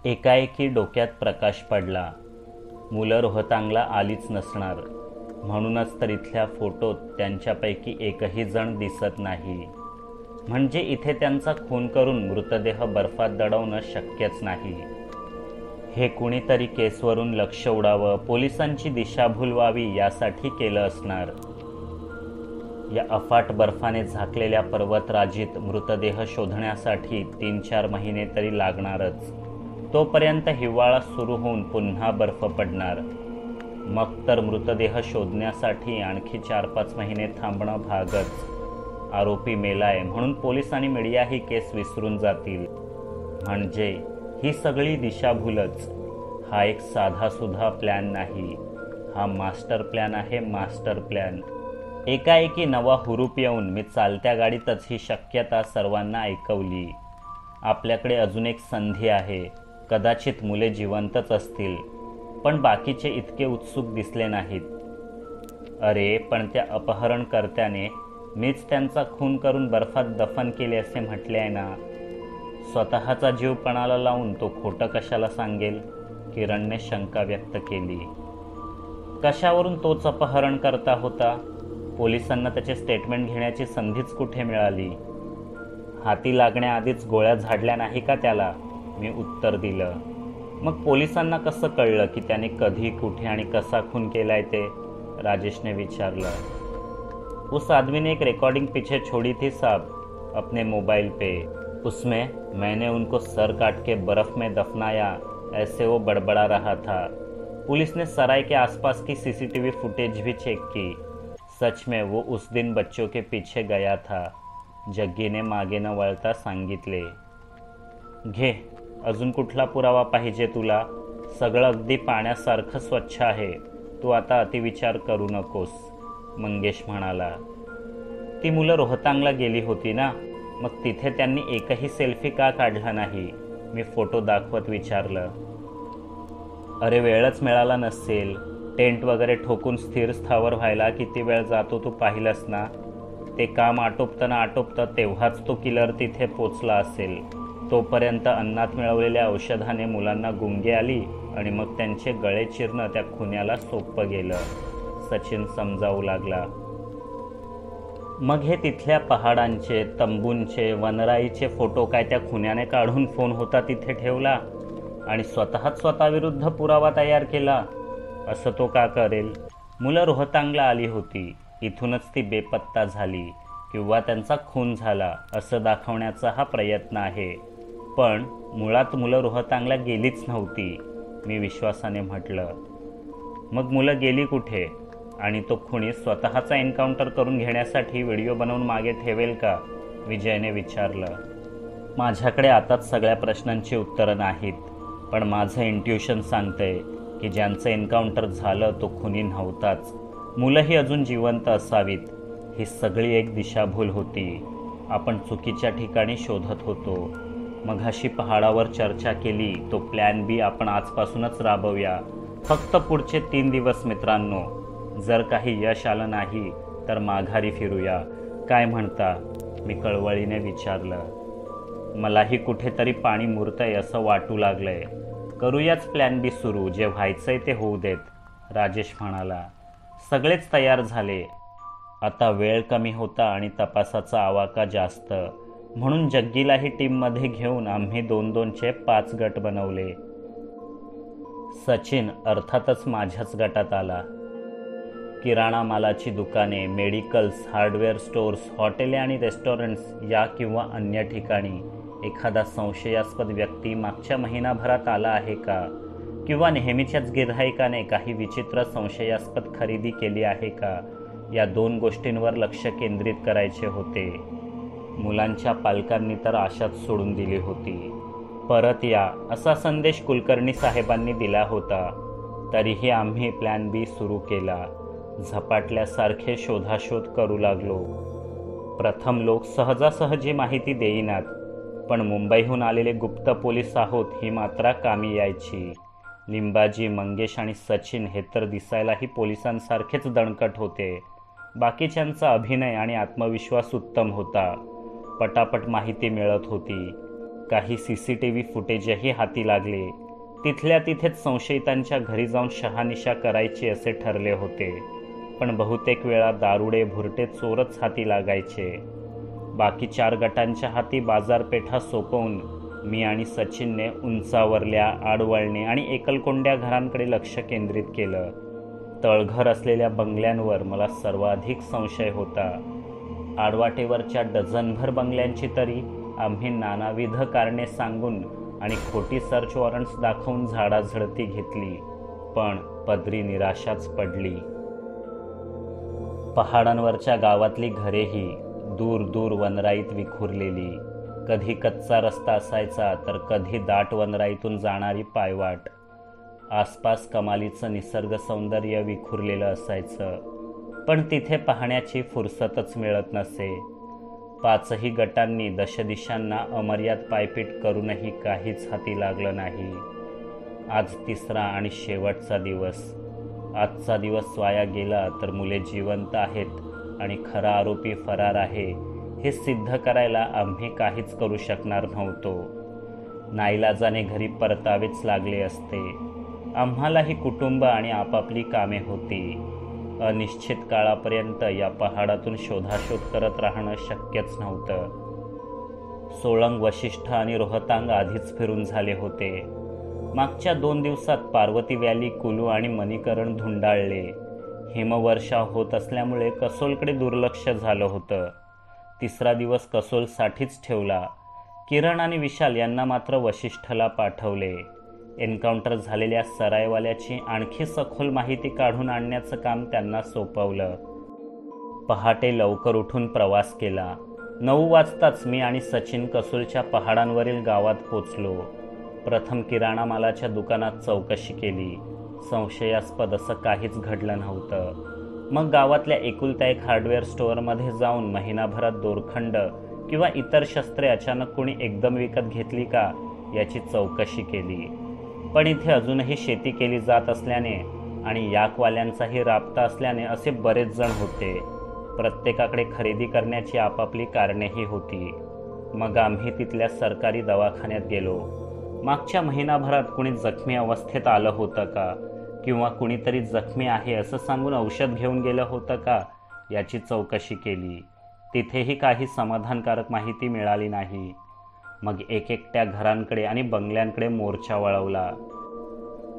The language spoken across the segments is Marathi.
एकाएकी डोक्यात प्रकाश पडला. मुलं रोहतांगला आलीच नसणार. म्हणूनच तर इथल्या फोटोत त्यांच्यापैकी एकही जण दिसत नाही. म्हणजे इथे त्यांचा खून करून मृतदेह बर्फात दडवणं शक्यच नाही. हे कुणीतरी केसवरून लक्ष उडावं, पोलिसांची दिशाभूल व्हावी यासाठी केलं असणार. या अफाट बर्फाने झाकलेल्या पर्वतराजीत मृतदेह शोधण्यासाठी 3-4 महिने तरी लागणारच. तोपर्यंत हिवाळा सुरू होऊन पुन्हा बर्फ पडणार. मग तर मृतदेह शोधण्यासाठी आणखी 4-5 महिने थांबणं भागच. आरोपी मेलाय म्हणून पोलीस आणि मीडिया ही केस विसरून जातील. म्हणजे ही सगळी दिशाभूलच. हा एक साधासुद्धा प्लॅन नाही. हा मास्टर प्लॅन आहे, मास्टर प्लॅन. एकाएकी नवा हुरूप येऊन मी चालत्या गाडीतच ही शक्यता सर्वांना ऐकवली. आपल्याकडे अजून एक संधी आहे. कदाचित मुले जिवंतच असतील, पण बाकीचे इतके उत्सुक दिसले नाहीत. अरे पण त्या अपहरणकर्त्याने मीच त्यांचा खून करून बर्फात दफन केले असे म्हटले आहे ना. स्वतःचा जीव पणाला लावून तो खोटं कशाला सांगेल? किरणने शंका व्यक्त केली. कशावरून तोच अपहरणकर्ता होता? पोलिसांना त्याचे स्टेटमेंट घेण्याची संधीच कुठे मिळाली? हाती लागण्याआधीच गोळ्या झाडल्या नाही का त्याला? मी उत्तर दिलं. मग पोलिसांना कसं कळलं की त्याने कधी, कुठे आणि कसा खून केलाय ते? राजेशने विचारलं. उस आदमी ने एक रिकॉर्डिंग पीछे छोड़ी थी साहब, अपने मोबाइल पे. उसमें मैंने उनको सर काट के बर्फ में दफनाया ऐसे वो बड़बड़ा रहा था. पुलिस ने सराय के आसपास की सीसीटीवी फुटेज भी चेक की. सच में वो उस दिन बच्चों के पीछे गया था. जग्गीने मागे न वळता सांगितले. घे, अजून कुठला पुरावा पाहिजे तुला? सगळं अगदी पाण्यासारखं स्वच्छ आहे. तू आता अतिविचार करू नकोस, मंगेश म्हणाला. ती मुलं रोहतांगला गेली होती ना, मग तिथे त्यांनी एकही सेल्फी का काढला नाही? मी फोटो दाखवत विचारलं. अरे वेळच मिळाला नसेल. टेंट वगैरे ठोकून स्थिर स्थावर व्हायला किती वेळ जातो तू पाहिलंस ना. ते काम आटोपतं तेव्हाच तो किलर तिथे पोचला असेल. तोपर्यंत अन्नात मिळवलेल्या औषधाने मुलांना गुंगी आली आणि मग त्यांचे गळे चिरणं त्या खुन्याला सोपं गेलं, सचिन समजावू लागला. मग हे तिथल्या पहाडांचे, तंबूंचे, वनराईचे फोटो काय त्या खुन्याने काढून फोन होता तिथे ठेवला आणि स्वतःच स्वतःविरुद्ध पुरावा तयार केला? असं तो का करेल? मुलं रोहतांगला आली होती, इथूनच ती बेपत्ता झाली किंवा त्यांचा खून झाला असं दाखवण्याचा हा प्रयत्न आहे. पण मुळात मुलं रोहतांगला गेलीच नव्हती, मी विश्वासाने म्हटलं. मग मुलं गेली कुठे? आणि तो खुनी स्वतःचा एन्काउंटर करून घेण्यासाठी व्हिडिओ बनवून मागे ठेवेल का? विजयने विचारलं. माझ्याकडे आताच सगळ्या प्रश्नांची उत्तरं नाहीत, पण माझं इंट्युशन सांगतंय की ज्यांचं एन्काउंटर झालं तो खुनी नव्हताच. मुलंही अजून जिवंत असावीत. ही सगळी एक दिशाभूल होती. आपण चुकीच्या ठिकाणी शोधत होतो. मघाशी पहाडावर चर्चा केली तो प्लॅन बी आपण आजपासूनच राबवूया. फक्त पुढचे 3 दिवस मित्रांनो. जर काही यश आलं नाही तर माघारी फिरूया. काय म्हणता? मी कळवळीने विचारलं. मलाही कुठेतरी पाणी मुरतंय असं वाटू लागलंय. करूयाच प्लॅन बी सुरू. जे व्हायचंय ते होऊ देत, राजेश म्हणाला. सगळेच तयार झाले. आता वेळ कमी होता आणि तपासाचा आवाका जास्त, म्हणून जग्गीलाही टीममध्ये घेऊन आम्ही 2-2चे 5 गट बनवले. सचिन अर्थातच माझ्याच गटात आला. किराणा मालाची दुकाने, मेडिकल्स, हार्डवेअर स्टोअर्स, हॉटेले आणि रेस्टॉरंट्स या किंवा अन्य ठिकाणी एखादा संशयास्पद व्यक्ती मागच्या महिनाभरात आला आहे का? किंवा नेहमीच्याच गिऱ्हाईकाने काही विचित्र संशयास्पद खरेदी केली आहे का? या 2 गोष्टींवर लक्ष केंद्रित करायचे होते. मुलांच्या पालकांनी तर आशाच सोडून दिली होती. परत या असा संदेश कुलकर्णी साहेबांनी दिला होता. तरीही आम्ही प्लॅन बी सुरू केला. झपाटल्यासारखे शोधाशोध करू लागलो. प्रथम लोक सहजासहजी माहिती देईनात, पण मुंबईहून आलेले गुप्त पोलीस आहोत ही मात्रा कामी यायची. लिंबाजी, मंगेश आणि सचिन हे तर दिसायलाही पोलिसांसारखेच दणकट होते. बाकीच्यांचा अभिनय आणि आत्मविश्वास उत्तम होता. पटापट माहिती मिळत होती. काही CCTV फुटेजही हाती लागले. तिथल्या तिथेच संशयितांच्या घरी जाऊन शहानिशा करायची असे ठरले होते. पण बहुतेक वेळा दारुडे भुरटे चोरच हाती लागायचे. बाकी 4 गटांच्या हाती बाजारपेठा सोपवून मी आणि सचिनने उंचावरल्या, आडवळणे आणि एकलकोंड्या घरांकडे लक्ष केंद्रित केलं. तळघर असलेल्या बंगल्यांवर मला सर्वाधिक संशय होता. आडवाटेवरच्या डझनभर बंगल्यांची तरी आम्ही नानाविध कारणे सांगून आणि खोटी सर्च वॉरंट्स दाखवून झाडाझडती घेतली, पण पदरी निराशाच पडली. पहाडांवरच्या गावातली घरेही दूर दूर वनराईत विखुरलेली. कधी कच्चा रस्ता असायचा तर कधी दाट वनराईतून जाणारी पायवाट. आसपास कमालीचं निसर्ग सौंदर्य विखुरलेलं असायचं, पण तिथे पाहण्याची फुरसतच मिळत नसे. 5ही गटांनी दशदिशांना अमर्याद पायपीट करूनही काहीच हाती लागलं नाही. आज 3रा आणि शेवटचा दिवस. आजचा दिवस वाया गेला तर मुले जिवंत आहेत आणि खरा आरोपी फरार आहे हे सिद्ध करायला आम्ही काहीच करू शकणार नव्हतो. नाईलाजाने घरी परतावेच लागले असते. आम्हालाही कुटुंब आणि आपापली कामे होती. अनिश्चित काळापर्यंत या पहाडातून शोधाशोध करत राहणं शक्यच नव्हतं. सोळंग, वशिष्ठ आणि रोहतांग आधीच फिरून झाले होते. मागच्या 2 दिवसात पार्वती व्हॅली, कुलू आणि मणिकरण धुंडाळले. हिमवर्षाव होत असल्यामुळे कसोलकडे दुर्लक्ष झालं होतं. 3रा दिवस कसोलसाठीच ठेवला. किरण आणि विशाल यांना मात्र वशिष्ठला पाठवले. एन्काउंटर झालेल्या सरायवाल्याची आणखी सखोल माहिती काढून आणण्याचं काम त्यांना सोपवलं. पहाटे लवकर उठून प्रवास केला. 9 वाजताच मी आणि सचिन कसोलच्या पहाडांवरील गावात पोचलो. प्रथम किराणा मालाच्या दुकानात चौकशी केली. संशयास्पद असं काहीच घडलं नव्हतं. मग गावातल्या एकुलता एक हार्डवेअर स्टोअरमध्ये जाऊन महिनाभरात दोरखंड किंवा इतर शस्त्रे अचानक कोणी एकदम विकत घेतली का याची चौकशी केली. पण इथे अजूनही शेती केली जात असल्याने आणि याकवाल्यांचाही राबता असल्याने असे बरेच जण होते. प्रत्येकाकडे खरेदी करण्याची आपापली कारणेही होती. मग आम्ही तिथल्या सरकारी दवाखान्यात गेलो. मागच्या महिनाभरात कुणी जखमी अवस्थेत आलं होतं का किंवा कुणीतरी जखमी आहे असं सांगून औषध घेऊन गेलं होतं का याची चौकशी केली. तिथेही काही समाधानकारक माहिती मिळाली नाही. मग एकएकट्या घरांकडे आणि बंगल्यांकडे मोर्चा वळवला.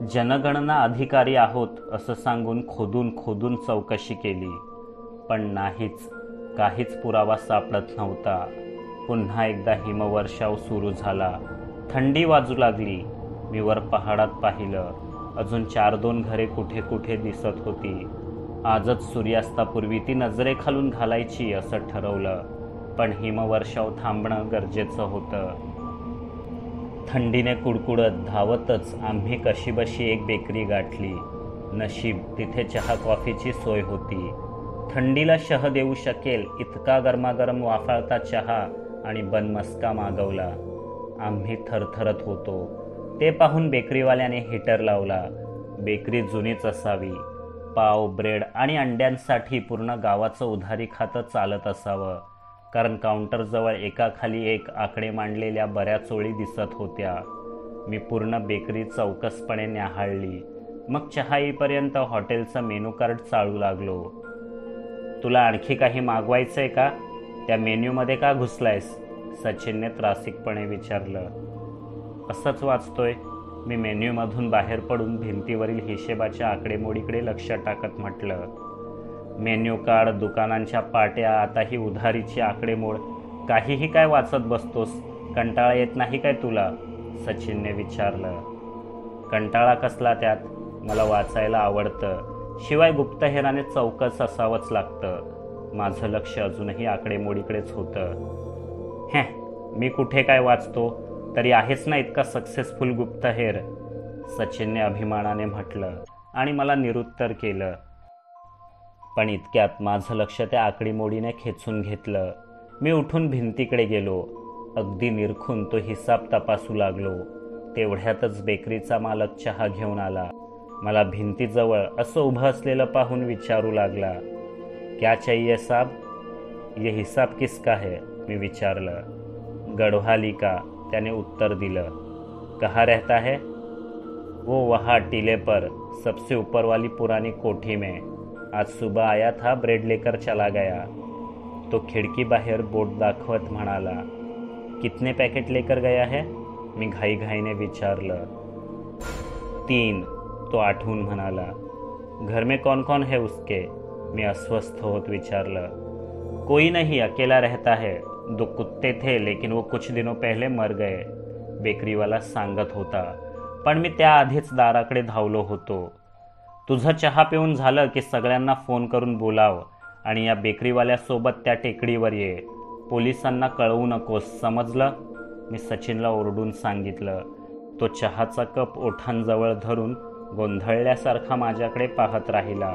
जनगणना अधिकारी आहोत असं सांगून खोदून खोदून चौकशी केली, पण काहीच पुरावा सापडत नव्हता. पुन्हा एकदा हिमवर्षाव सुरू झाला. थंडी वाजू लागली. मी वर पहाडात पाहिलं. अजून 4-2 घरे कुठे कुठे दिसत होती. आजच सूर्यास्तापूर्वी ती नजरेखालून घालायची असं ठरवलं, पण हिमवर्षाव थांबणं गरजेचं होतं. थंडीने कुडकुडत धावतच आम्ही कशीबशी एक बेकरी गाठली. नशीब तिथे चहा कॉफीची सोय होती. थंडीला शह देऊ शकेल इतका गरमागरम वाफाळता चहा आणि बनमस्का मागवला. आम्ही थरथरत होतो. ते पाहून बेकरीवाल्याने हीटर लावला. बेकरी जुनीच असावी. पाव, ब्रेड आणि अंड्यांसाठी पूर्ण गावाचं उधारी खातं चालत असावं, कारण काउंटरजवळ एकाखाली एक आकडे मांडलेल्या बऱ्याच ओळी दिसत होत्या. मी पूर्ण बेकरी चौकसपणे न्याहाळली. मग चहा येईपर्यंत हॉटेलचं मेनू कार्ड चाळू लागलो. तुला आणखी काही मागवायचंय का? त्या मेन्यूमध्ये का घुसलायस? सचिनने त्रासिकपणे विचारलं. असंच वाचतोय, मी मेन्यूमधून बाहेर पडून भिंतीवरील हिशेबाच्या आकडेमोडीकडे लक्ष टाकत म्हटलं. मेन्यू कार्ड, दुकानांच्या पाट्या, आता ही उधारीची आकडेमोड, काहीही काय वाचत बसतोस? कंटाळा येत नाही काय तुला? सचिनने विचारलं. कंटाळा कसला त्यात? मला वाचायला आवडतं. शिवाय गुप्तहेराने चौकस असावंच लागतं. माझं लक्ष अजूनही आकडेमोडीकडेच होतं. मी कुठे काय वाचतो? तरी आहेच ना इतका सक्सेसफुल गुप्तहेर, सचिनने अभिमानाने म्हटलं आणि मला निरुत्तर केलं. पण इतक्यात माझं लक्ष त्या आकडेमोडीने खेचून घेतलं. मी उठून भिंतीकडे गेलो. अगदी निरखून तो हिसाब तपासू लागलो. तेवढ्यातच बेकरीचा मालक चहा घेऊन आला. मला भिंतीजवळ असं उभं असलेलं पाहून विचारू लागला. क्या चाहिए साहब? ये हिसाब किसका है? मी विचारलं. गढ़वाली का, त्याने उत्तर दिलं, कहाँ रहता है? वो वहाँ टीले पर, सबसे ऊपर वाली पुरानी कोठी में। आज सुबह आया था, ब्रेड लेकर चला गया। तो खिडकी बाहेर बोट दाखवत म्हणाला, कितने पॅकेट लेकर गया है? मी घाईघाईने विचारलं. 3, तो आठवून म्हणाला. घर में कौन कौन है उसके? मी अस्वस्थ होत विचारलं. कोई नहीं, अकेला रहता है. 2 कुत्ते थे, लेकिन वो कुछ दिनों पहले मर गए, बेकरीवाला सांगत होता. पण मी त्याआधीच दाराकडे धावलो होतो. तुझं चहा पिऊन झालं की सगळ्यांना फोन करून बोलाव आणि या बेकरीवाल्यासोबत त्या टेकडीवर ये. पोलिसांना कळवू नकोस, समजलं? मी सचिनला ओरडून सांगितलं. तो चहाचा कप ओठांजवळ धरून गोंधळल्यासारखा माझ्याकडे पाहत राहिला.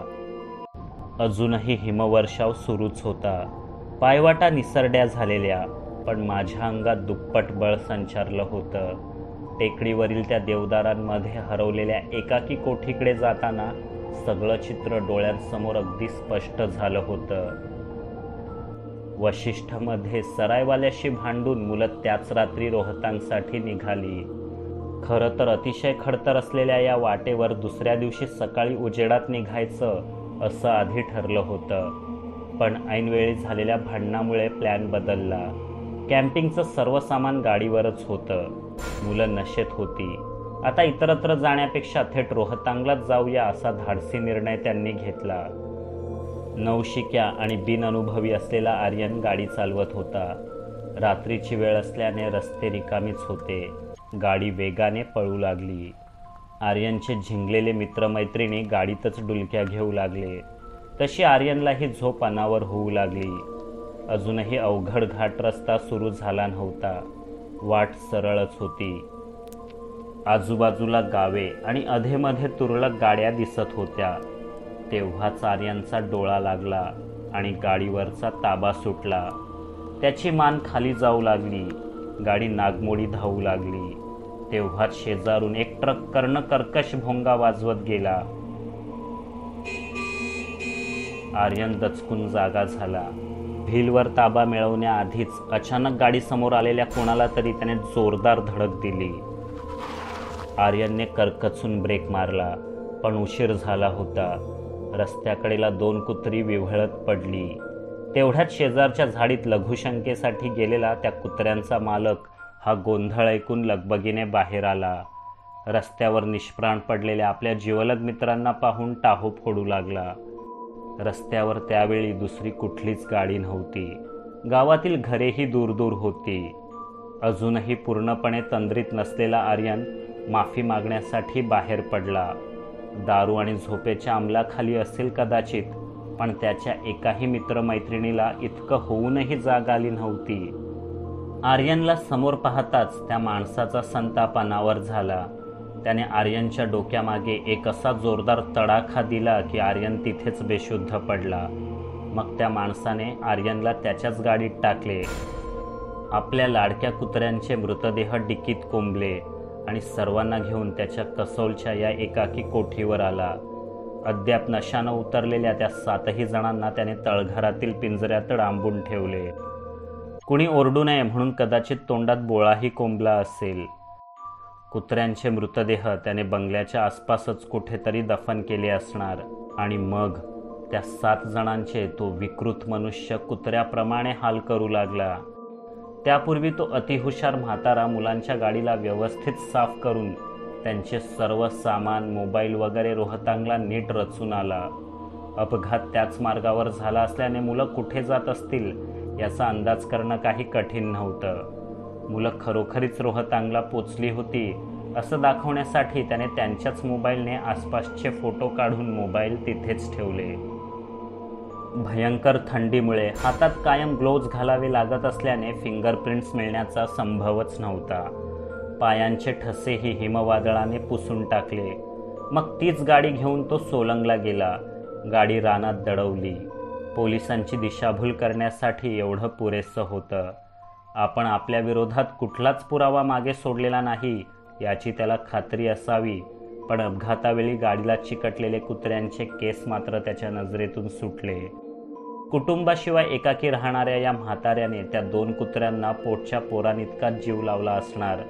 अजूनही हिमवर्षाव सुरूच होता. पायवाटा निसरड्या झालेल्या, पण माझ्या अंगात दुप्पट बळ संचारलं होतं. टेकडीवरील त्या देवदारांमध्ये हरवलेल्या एकाकी कोठीकडे जाताना सगळं चित्र डोळ्यांसमोर अगदी स्पष्ट झालं होतं. वशिष्ठमध्ये सरायवाल्याशी भांडून मुलं त्याच रात्री रोहतांगसाठी निघाली. खरं तर अतिशय खडतर असलेल्या या वाटेवर दुसऱ्या दिवशी सकाळी उजेडात निघायचं असं आधी ठरलं होतं. पण ऐनवेळी झालेल्या भांडणामुळे प्लॅन बदलला. कॅम्पिंगचं सर्व सामान गाडीवरच होतं. मुलं नशेत होती. आता इतरत्र जाण्यापेक्षा थेट रोहतांगलाच जाऊया असा धाडसी निर्णय त्यांनी घेतला. नवशिक्या आणि बिनअनुभवी असलेला आर्यन गाडी चालवत होता. रात्रीची वेळ असल्याने रस्ते रिकामीच होते. गाडी वेगाने पळू लागली. आर्यनचे झिंगलेले मित्रमैत्रिणी गाडीतच डुलक्या घेऊ लागले. तशी आर्यनलाही झोप अनावर होऊ लागली. अजूनही अवघड घाट रस्ता सुरू झाला नव्हता. वाट सरळच होती. आजूबाजूला गावे आणि अधेमध्ये तुरळक गाड्या दिसत होत्या. तेव्हाच आर्यनचा डोळा लागला आणि गाडीवरचा ताबा सुटला. त्याची मान खाली जाऊ लागली. गाडी नागमोडी धावू लागली. तेव्हाच शेजारून एक ट्रक कर्णकर्कश भोंगा वाजवत गेला. आर्यन दचकून जागा झाला. व्हीलवर ताबा मिळवण्याआधीच अचानक गाडी समोर आलेल्या कोणाला तरी त्याने जोरदार धडक दिली. आर्यनने करकचून ब्रेक मारला, पण उशीर झाला होता. रस्त्याकडेला 2 कुत्री विव्हळत पडली. तेवढ्यात शेजारच्या झाडीत लघुशंकेसाठी गेलेला त्या कुत्र्यांचा मालक हा गोंधळ ऐकून लगबगीने बाहेर आला. रस्त्यावर निष्प्राण पडलेल्या आपल्या जिवलग मित्रांना पाहून टाहो फोडू लागला. रस्त्यावर त्यावेळी दुसरी कुठलीच गाडी नव्हती. गावातील घरेही दूर दूर होती. अजूनही पूर्णपणे तंद्रीत नसलेला आर्यन माफी मागण्यासाठी बाहेर पडला. दारू आणि झोपेच्या अंमलाखाली असेल कदाचित, पण त्याच्या एकाही मित्रमैत्रिणीला इतकं होऊनही जाग आली नव्हती. आर्यनला समोर पाहताच त्या माणसाचा संताप अनावर झाला. त्याने आर्यनच्या डोक्यामागे एक असा जोरदार तडाखा दिला की आर्यन तिथेच बेशुद्ध पडला. मग त्या माणसाने आर्यनला त्याच्याच गाडीत टाकले. आपल्या लाडक्या कुत्र्यांचे मृतदेह डिकीत कोंबले आणि सर्वांना घेऊन त्याच्या कसोलच्या या एकाकी कोठीवर आला. अद्याप नशानं उतरलेल्या त्या 7ही जणांना त्याने तळघरातील पिंजऱ्यात डांबून ठेवले. कुणी ओरडू नये म्हणून कदाचित तोंडात बोळाही कोंबला असेल. कुत्र्यांचे मृतदेह त्याने बंगल्याच्या आसपासच कुठेतरी दफन केले असणार. आणि मग त्या 7 जणांचे तो विकृत मनुष्य कुत्र्याप्रमाणे हाल करू लागला. त्यापूर्वी तो अतिहुशार म्हातारा मुलांच्या गाडीला व्यवस्थित साफ करून त्यांचे सर्व सामान, मोबाईल वगैरे रोहतांगला नीट रचून आला. अपघात त्याच मार्गावर झाला असल्याने मुलं कुठे जात असतील याचा अंदाज करणं काही कठीण नव्हतं. मुलं खरोखरीच रोहतांगला पोचली होती असं दाखवण्यासाठी त्याने त्यांच्याच मोबाईलने आसपासचे फोटो काढून मोबाईल तिथेच ठेवले. भयंकर थंडीमुळे हातात कायम ग्लोव्ज घालावे लागत असल्याने फिंगरप्रिंट्स मिळण्याचा संभवच नव्हता. पायांचे ठसेही हिमवादळाने पुसून टाकले. मग तीच गाडी घेऊन तो सोलंगला गेला. गाडी रानात दडवली. पोलिसांची दिशाभूल करण्यासाठी एवढं पुरेसं होतं. आपण आपल्या विरोधात कुठलाच पुरावा मागे सोडलेला नाही याची त्याला खात्री असावी, पण अपघातावेळी गाडीला चिकटलेले कुत्र्यांचे केस मात्र त्याच्या नजरेतून सुटले. कुटुंबाशिवाय एकाकी राहणाऱ्या या म्हाताऱ्याने त्या 2 कुत्र्यांना पोटच्या पोरांइतकाच जीव लावला असणार.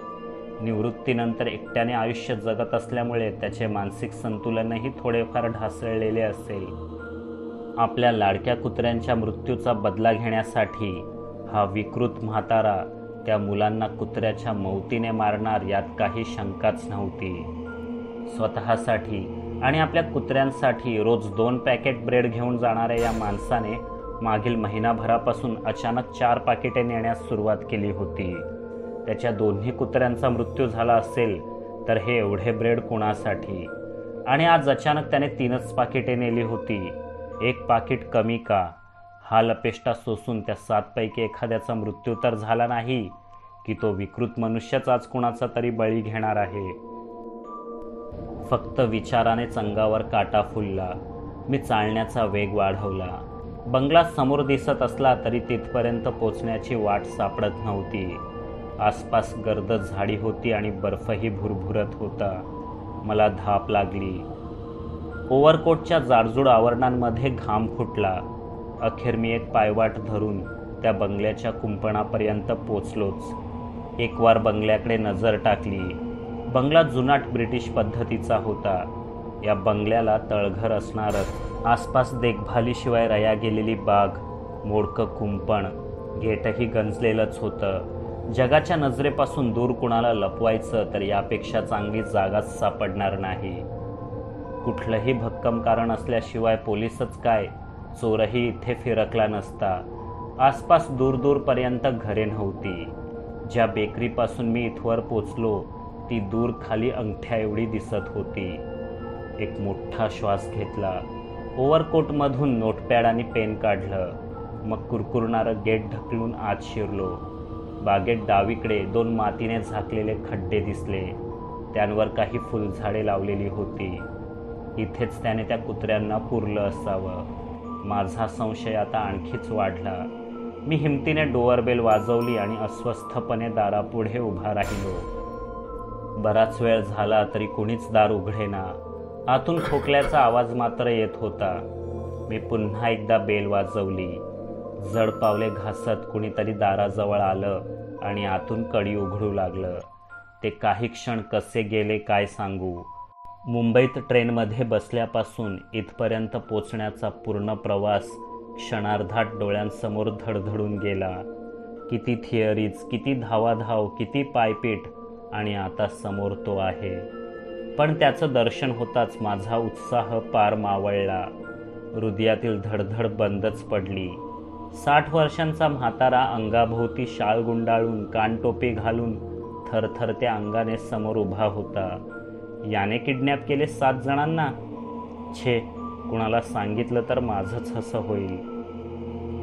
निवृत्तीनंतर एकट्याने आयुष्य जगत असल्यामुळे त्याचे मानसिक संतुलनही थोडेफार ढासळलेले असेल. आपल्या लाडक्या कुत्र्यांच्या मृत्यूचा बदला घेण्यासाठी हा विकृत म्हातारा त्या मुलांना कुत्र्याच्या मौतीने मारणार यात काही शंकाच नव्हती. स्वतःसाठी आणि आपल्या कुत्र्यांसाठी रोज 2 पॅकेट ब्रेड घेऊन जाणाऱ्या या माणसाने मागील महिनाभरापासून अचानक 4 पाकिटे नेण्यास सुरुवात केली होती. त्याच्या दोन्ही कुत्र्यांचा मृत्यू झाला असेल तर हे एवढे ब्रेड कुणासाठी? आणि आज अचानक त्याने 3च पाकिटे नेली होती. 1 पाकिट कमी का? हा लपेष्टा सोसून त्या 7 पैकी एखाद्याचा मृत्यू तर झाला नाही की तो विकृत मनुष्यच आज कुणाचा तरी बळी घेणार आहे. फक्त विचारानेच अंगावर काटा फुलला. मी चालण्याचा वेग वाढवला. बंगला समोर दिसत असला तरी तिथपर्यंत पोचण्याची वाट सापडत नव्हती. आसपास गर्द झाडी होती आणि बर्फही भुरभुरत होता. मला धाप लागली. ओव्हरकोटच्या जाडजूड आवरणांमध्ये घाम फुटला. अखेर मी एक पायवाट धरून त्या बंगल्याच्या कुंपणापर्यंत पोचलोच. एकवार बंगल्याकडे नजर टाकली. बंगला जुनाट ब्रिटिश पद्धतीचा होता. या बंगल्याला तळघर असणारच. आसपास देखभालीशिवाय रया गेलेली बाग, मोडकं कुंपण, गेटही गंजलेलंच होतं. जगाच्या नजरेपासून दूर कुणाला लपवायचं तर यापेक्षा चांगली जागाच सापडणार नाही. कुठलंही भक्कम कारण असल्याशिवाय पोलीसच काय, चोरही इथे फिरकला नसता. आसपास दूरपर्यंत घरे नव्हती. ज्या बेकरीपासून मी इथवर पोचलो ती दूर खाली अंगठ्या एवढी दिसत होती. एक मोठा श्वास घेतला. ओव्हरकोटमधून नोटपॅड आणि पेन काढलं. मग कुरकुरणारं गेट ढकलून आत शिरलो. बागेत डावीकडे 2 मातीने झाकलेले खड्डे दिसले. त्यांवर काही फुलझाडे लावलेली होती. इथेच त्याने त्या कुत्र्यांना पुरलं असावं. माझा संशय आता आणखीच वाढला. मी हिमतीने डोअरबेल वाजवली आणि अस्वस्थपणे दारापुढे उभा राहिलो. बराच वेळ झाला तरी कुणीच दार उघडेना. आतून खोकल्याचा आवाज मात्र येत होता. मी पुन्हा एकदा बेल वाजवली. जड पावले घासत कुणीतरी दाराजवळ आलं आणि आतून कडी उघडू लागलं. ते काही क्षण कसे गेले काय सांगू. मुंबईत ट्रेनमध्ये बसल्यापासून इथपर्यंत पोचण्याचा पूर्ण प्रवास क्षणार्धात डोळ्यांसमोर धडधडून गेला. किती थिअरीज, किती धावाधाव, किती पायपीट, आणि आता समोर तो आहे. पण त्याचं दर्शन होताच माझा उत्साह पार मावळला. हृदयातील धडधड बंदच पडली. 60 वर्षांचा म्हातारा अंगाभोवती शाळ गुंडाळून कानटोपी घालून थरथरत्या अंगाने समोर उभा होता. याने किडनॅप केले 7 जणांना? छे, कुणाला सांगितलं तर माझंच हसं होईल.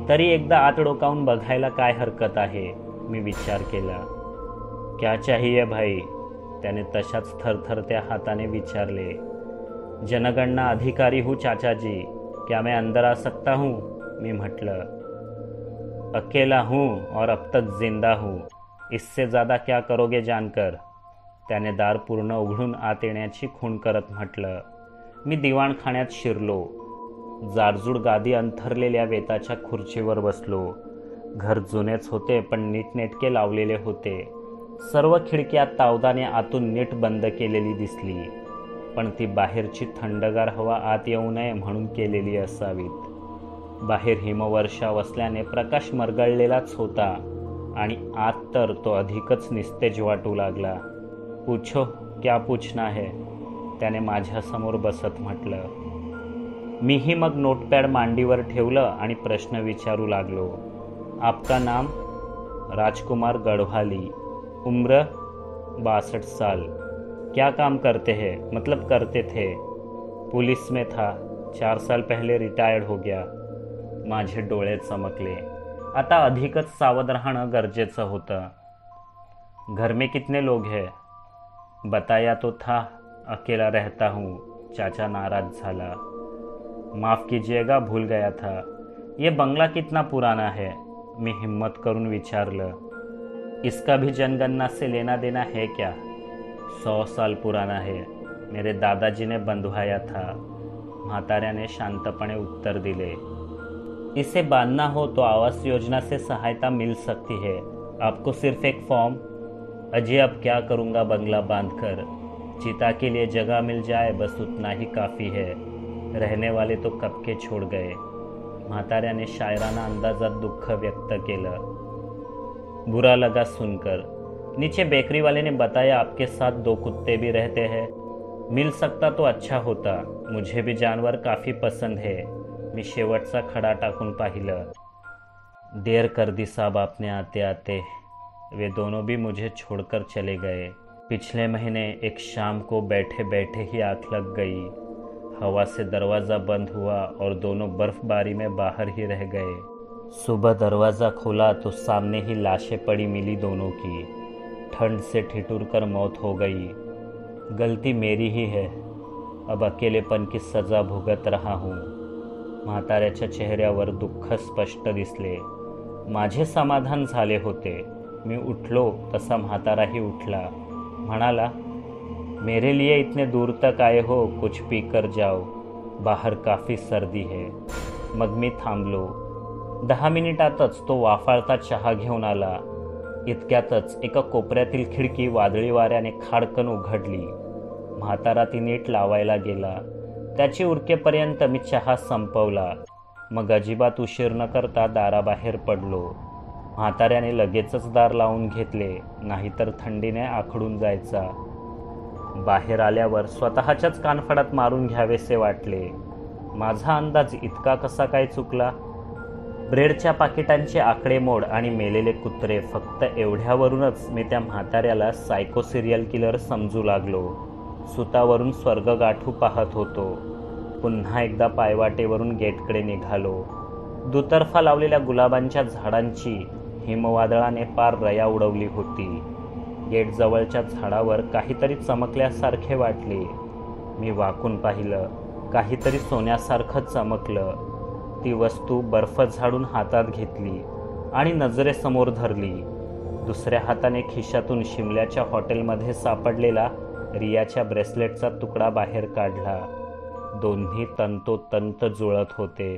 तरी एकदा आत डोकावून बघायला काय हरकत आहे, मी विचार केला. क्या चाहिए भाई? त्याने तशाच थरथरत्या हाताने विचारले. जनगणना अधिकारी हूँ चाचाजी, क्या मैं अंदर आ सकता हूँ? मी म्हटलं. अकेला हूँ और अब तक जिंदा हूँ, इससे ज़्यादा क्या करोगे जानकर? त्याने दार पूर्ण उघडून आत येण्याची खूण करत म्हटलं. मी दिवाणखान्यात शिरलो. जाडजूड गादी अंथरलेल्या वेताच्या खुर्चीवर बसलो. घर जुनेच होते पण नीटनेटके लावलेले होते. सर्व खिडक्या तावदाने आतून नीट बंद केलेली दिसली. पण ती बाहेरची थंडगार हवा आत येऊ नये म्हणून केलेली असावीत. बाहेर हिमवर्षाव असल्याने प्रकाश मरगळलेलाच होता आणि आत तर तो अधिकच निस्तेज वाटू लागला. पूछो, क्या पूछना है? त्याने माझ्यासमोर बसत म्हटलं. मीही मग नोटपॅड मांडीवर ठेवलं आणि प्रश्न विचारू लागलो. आपका नाम? राजकुमार गढ़वाली. उम्र? 62 साल. क्या काम करते हैं? मतलब करते थे. पुलिस में था, 4 साल पहले रिटायर्ड हो गया. माझे डोळे चमकले. आता अधिकच सावध राहणं गरजेचं होतं. घर में कितने लोग हैं? बताया तो था, अकेला रहता हूँ. चाचा नाराज झाला. माफ़ कीजिएगा, भूल गया था. ये बंगला कितना पुराना है? मी हिम्मत करून विचारलं. इसका भी जनगणना से लेना देना है क्या? 100 साल पुराना है. मेरे दादाजी ने बंधवाया था. म्हाताऱ्याने शांतपणे उत्तर दिले. इसे बांधना हो तो आवास योजना से सहायता मिल सकती है। आपको सिर्फ एक फॉर्म। अजय, अब क्या करूँगा बंगला बांधकर? चिता के लिए जगह मिल जाए बस उतना ही काफ़ी है। रहने वाले तो कब के छोड़ गए। म्हाताऱ्याने शायराना अंदाजात दुःख व्यक्त केलं। बुरा लगा सुनकर। नीचे बेकरी वाले ने बताया, आपके साथ 2 कुत्ते भी रहते हैं। मिल सकता तो अच्छा होता। मुझे भी जानवर काफ़ी पसंद है। मी शेवटचा खडा टाकून पाहिलं। देर कर दी साहब आपने आते आते। वे दोनों भी मुझे छोड़कर चले गए। पिछले महीने एक शाम को बैठे बैठे ही आँख लग गई। हवा से दरवाज़ा बंद हुआ और दोनों बर्फबारी में बाहर ही रह गए। सुबह दरवाज़ा खोला तो सामने ही लाशें पड़ी मिली दोनों की। ठंड से ठिठुर कर मौत हो गई। गलती मेरी ही है। अब अकेलेपन की सजा भुगत रहा हूँ। म्हाताऱ्याच्या चेहऱ्यावर दुःख स्पष्ट दिसले। माझे समाधान झाले होते। मी उठलो तसा म्हाताराही उठला। म्हणाला, मेरे लिए इतने दूर तक आए हो, कुछ पी कर जाओ, बाहर काफ़ी सर्दी है। मग मी थांबलो। 10 मिनिटातच तो वाफाळता चहा घेऊन आला। इतक्यातच एका कोपऱ्यातील खिडकी वादळी वाऱ्याने खाडकन उघडली। म्हातारा ती नीट लावायला गेला। त्याची उरकेपर्यंत मी चहा संपवला। मग अजिबात उशीर न करता दाराबाहेर पडलो। म्हाताऱ्याने लगेचच दार लावून घेतले, नाहीतर थंडीने आखडून जायचा। बाहेर आल्यावर स्वतःच्याच कानफडात मारून घ्यावेसे वाटले। माझा अंदाज इतका कसा काय चुकला? ब्रेडच्या पाकिटांचे आकडेमोड आणि मेलेले कुत्रे, फक्त एवढ्यावरूनच मी त्या म्हाताऱ्याला सायको सिरियल किलर समजू लागलो। सुतावरून स्वर्ग गाठू पाहत होतो। पुन्हा एकदा पायवाटेवरून गेटकडे निघालो। दुतर्फा लावलेल्या गुलाबांच्या झाडांची हिमवादळाने पार रया उडवली होती। गेटजवळच्या झाडावर काहीतरी चमकल्यासारखे वाटले। मी वाकून पाहिलं। काहीतरी सोन्यासारखं चमकलं। ती वस्तू बर्फ झाडून हातात घेतली आणि नजरेसमोर धरली। दुसऱ्या हाताने खिशातून शिमल्याच्या हॉटेलमध्ये सापडलेला रियाच्या ब्रेसलेटचा तुकडा बाहेर काढला। दोन्ही तंतोतंत जुळत होते।